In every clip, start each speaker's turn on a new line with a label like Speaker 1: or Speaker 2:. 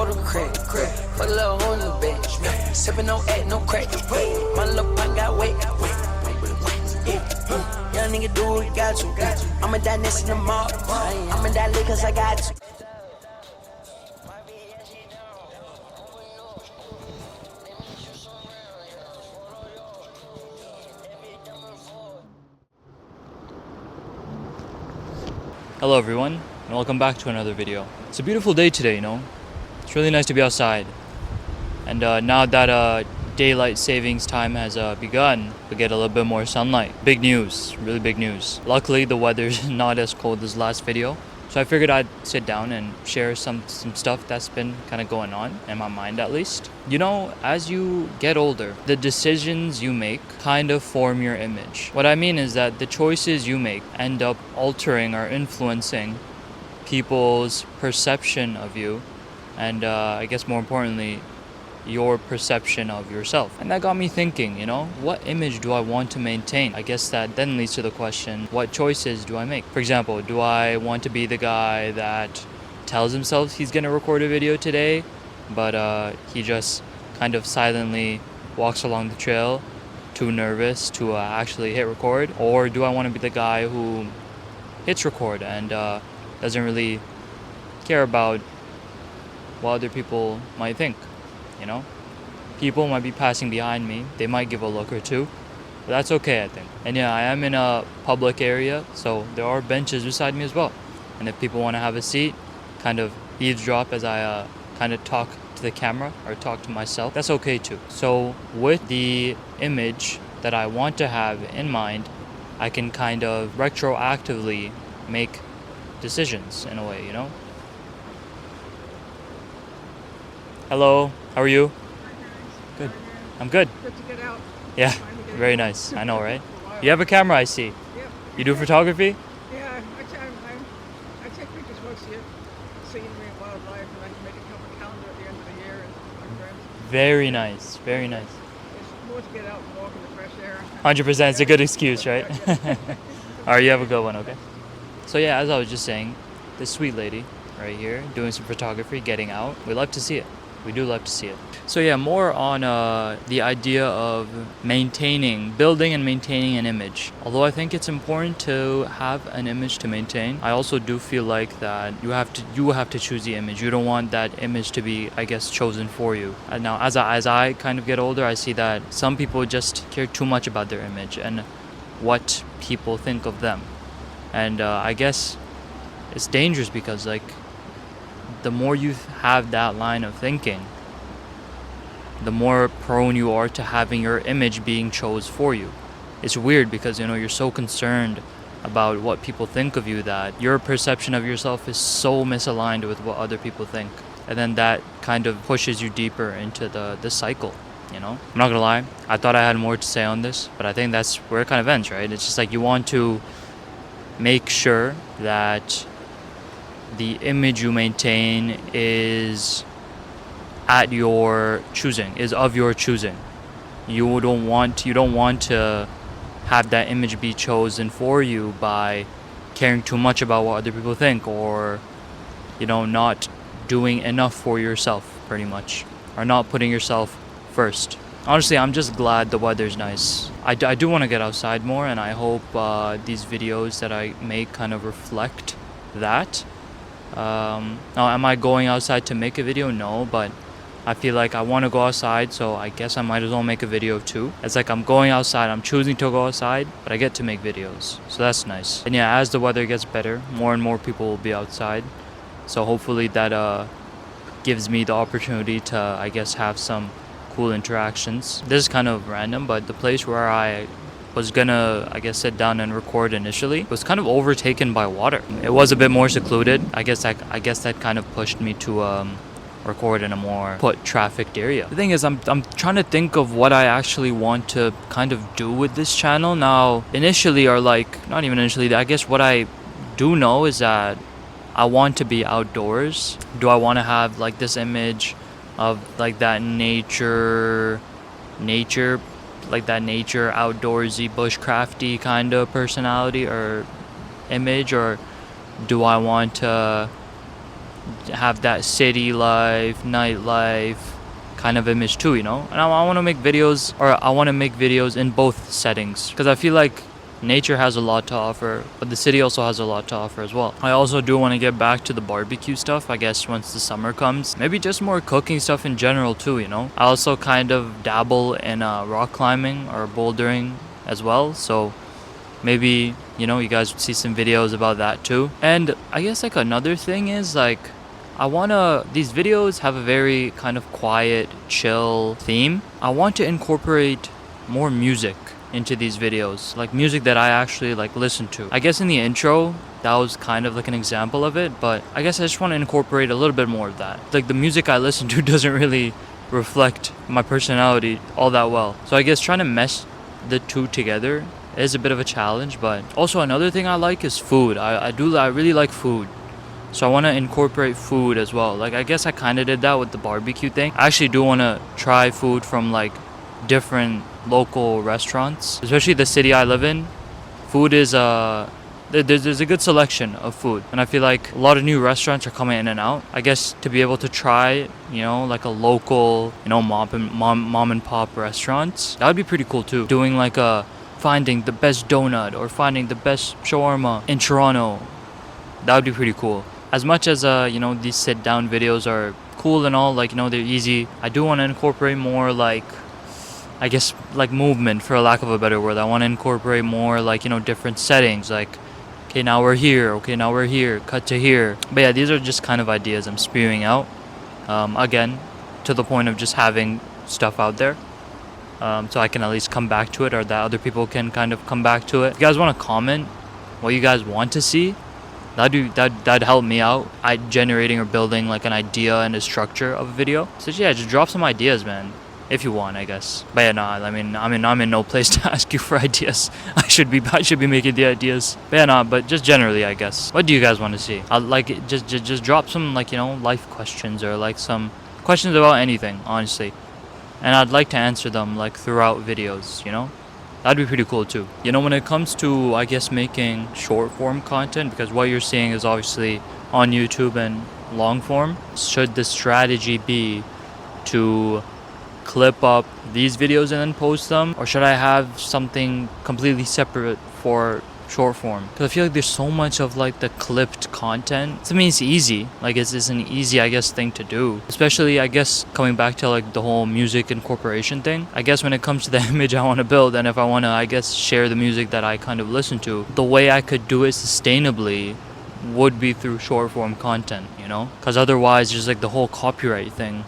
Speaker 1: go to crib. Put a little hole in the bed. Sipping no egg, no crack. My little pot got weight. Young nigga do what he got to. I'ma die next in the mall. I'ma die late cause I got to.
Speaker 2: Hello everyone, and welcome back to another video. It's a beautiful day today, you know? It's really nice to be outside. And now that daylight savings time has begun, we get a little bit more sunlight. Big news, really big news. Luckily, the weather's not as cold as last video. So I figured I'd sit down and share some stuff that's been kind of going on, in my mind at least. You know, as you get older, the decisions you make kind of form your image. What I mean is that the choices you make end up altering or influencing people's perception of you, and I guess more importantly, your perception of yourself. And that got me thinking, you know, what image do I want to maintain? I guess that then leads to the question, what choices do I make? For example, do I want to be the guy that tells himself he's gonna record a video today, but he just kind of silently walks along the trail, too nervous to actually hit record? Or do I want to be the guy who hits record and doesn't really care about what other people might think? You know, people might be passing behind me, they might give a look or two, but that's okay, I think. And yeah, I am in a public area, so there are benches beside me as well, and if people want to have a seat, kind of eavesdrop as I kind of talk to the camera or talk to myself, that's okay too. So with the image that I want to have in mind, I can kind of retroactively make decisions in a way, you know. Hello, how are you? Good. I'm good.
Speaker 3: Good to get out.
Speaker 2: Yeah, very nice. I know, right? You have a camera, I see.
Speaker 3: Yep.
Speaker 2: You do photography?
Speaker 3: Yeah, I take pictures mostly of scenery and wildlife, and I can make a cover calendar at the end of the year and my friends.
Speaker 2: Very nice, very nice.
Speaker 3: It's more to get out and walk in the fresh air.
Speaker 2: 100%, it's a good excuse, right? All right, you have a good one, okay? So yeah, as I was just saying, this sweet lady right here doing some photography, getting out, we love to see it. We do love to see it. So yeah, more on the idea of building and maintaining an image. Although I think it's important to have an image to maintain, I also do feel like that you have to choose the image. You don't want that image to be, I guess, chosen for you. And now, as I kind of get older, I see that some people just care too much about their image and what people think of them. And I guess it's dangerous because, like, the more you have that line of thinking, the more prone you are to having your image being chose for you. It's weird because, you know, you're so concerned about what people think of you that your perception of yourself is so misaligned with what other people think. And then that kind of pushes you deeper into the cycle, you know? I'm not gonna lie, I thought I had more to say on this, but I think that's where it kind of ends, right? It's just like you want to make sure that the image you maintain is at your choosing, is of your choosing. You don't want to have that image be chosen for you by caring too much about what other people think, or, you know, not doing enough for yourself, pretty much, or not putting yourself first. Honestly, I'm just glad the weather's nice. I do want to get outside more, and I hope these videos that I make kind of reflect that. Now, am I going outside to make a video? No, but I feel like I want to go outside, so I guess I might as well make a video too. It's like I'm going outside, I'm choosing to go outside, but I get to make videos, so that's nice. And yeah, as the weather gets better, more and more people will be outside, so hopefully that gives me the opportunity to, I guess, have some cool interactions. This is kind of random, but the place where I was gonna, I guess, sit down and record initially was kind of overtaken by water. It was a bit more secluded. I guess that kind of pushed me to record in a more trafficked area. The thing is, I'm trying to think of what I actually want to kind of do with this channel now. Initially, or like not even initially, I guess what I do know is that I want to be outdoors. Do I want to have like this image of like that nature, like that nature, outdoorsy, bushcrafty kind of personality or image, or do I want to have that city life, nightlife kind of image too, you know. And I want to make videos, or I want to make videos in both settings, because I feel like nature has a lot to offer, but the city also has a lot to offer as well. I also do want to get back to the barbecue stuff, I guess, once the summer comes. Maybe just more cooking stuff in general too, you know. I also kind of dabble in rock climbing or bouldering as well, so maybe, you know, you guys would see some videos about that too. And I guess like another thing is like, these videos have a very kind of quiet, chill theme. I want to incorporate more music into these videos, like music that I actually like listen to. I guess in the intro, that was kind of like an example of it, but I guess I just want to incorporate a little bit more of that. Like the music I listen to doesn't really reflect my personality all that well. So I guess trying to mesh the two together is a bit of a challenge. But also another thing I like is food. I really like food. So I want to incorporate food as well. Like I guess I kind of did that with the barbecue thing. I actually do want to try food from like different local restaurants, especially the city I live in. Food is there's a good selection of food, and I feel like a lot of new restaurants are coming in and out. I guess to be able to try, you know, like a local, you know, mom and pop restaurants, that would be pretty cool too. Doing like finding the best donut or finding the best shawarma in Toronto, that would be pretty cool. As much as you know, these sit down videos are cool and all, like, you know, they're easy, I do want to incorporate more like, I guess, like movement, for a lack of a better word. I want to incorporate more like, you know, different settings, like, okay, now we're here, cut to here. But yeah, these are just kind of ideas I'm spewing out, again, to the point of just having stuff out there, so I can at least come back to it, or that other people can kind of come back to it. If you guys want to comment what you guys want to see, that'd help me out at generating or building like an idea and a structure of a video. So yeah, just drop some ideas, man, if you want, I guess. But yeah, no, I mean, I'm in no place to ask you for ideas. I should be making the ideas. But yeah, no, but just generally, I guess. What do you guys want to see? I'd like it, just drop some, like, you know, life questions, or like some questions about anything, honestly. And I'd like to answer them like throughout videos, you know? That'd be pretty cool too. You know, when it comes to, I guess, making short form content, because what you're seeing is obviously on YouTube and long form, should the strategy be to clip up these videos and then post them, or should I have something completely separate for short form? Because I feel like there's so much of like the clipped content. I mean, it's easy, like it's an easy, I guess, thing to do, especially, I guess, coming back to like the whole music incorporation thing. I guess when it comes to the image I want to build, and if I want to, I guess, share the music that I kind of listen to, the way I could do it sustainably would be through short form content, you know? Because otherwise just like the whole copyright thing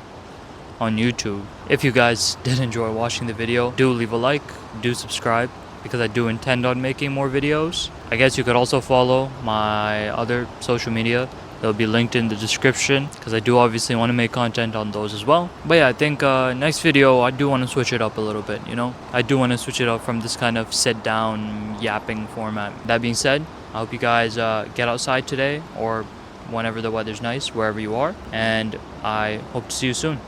Speaker 2: on YouTube. If you guys did enjoy watching the video, do leave a like, do subscribe, because I do intend on making more videos. I guess you could also follow my other social media. They'll be linked in the description, because I do obviously want to make content on those as well. But yeah, I think next video I do want to switch it up a little bit, you know? I do want to switch it up from this kind of sit down yapping format. That being said, I hope you guys get outside today, or whenever the weather's nice, wherever you are, and I hope to see you soon.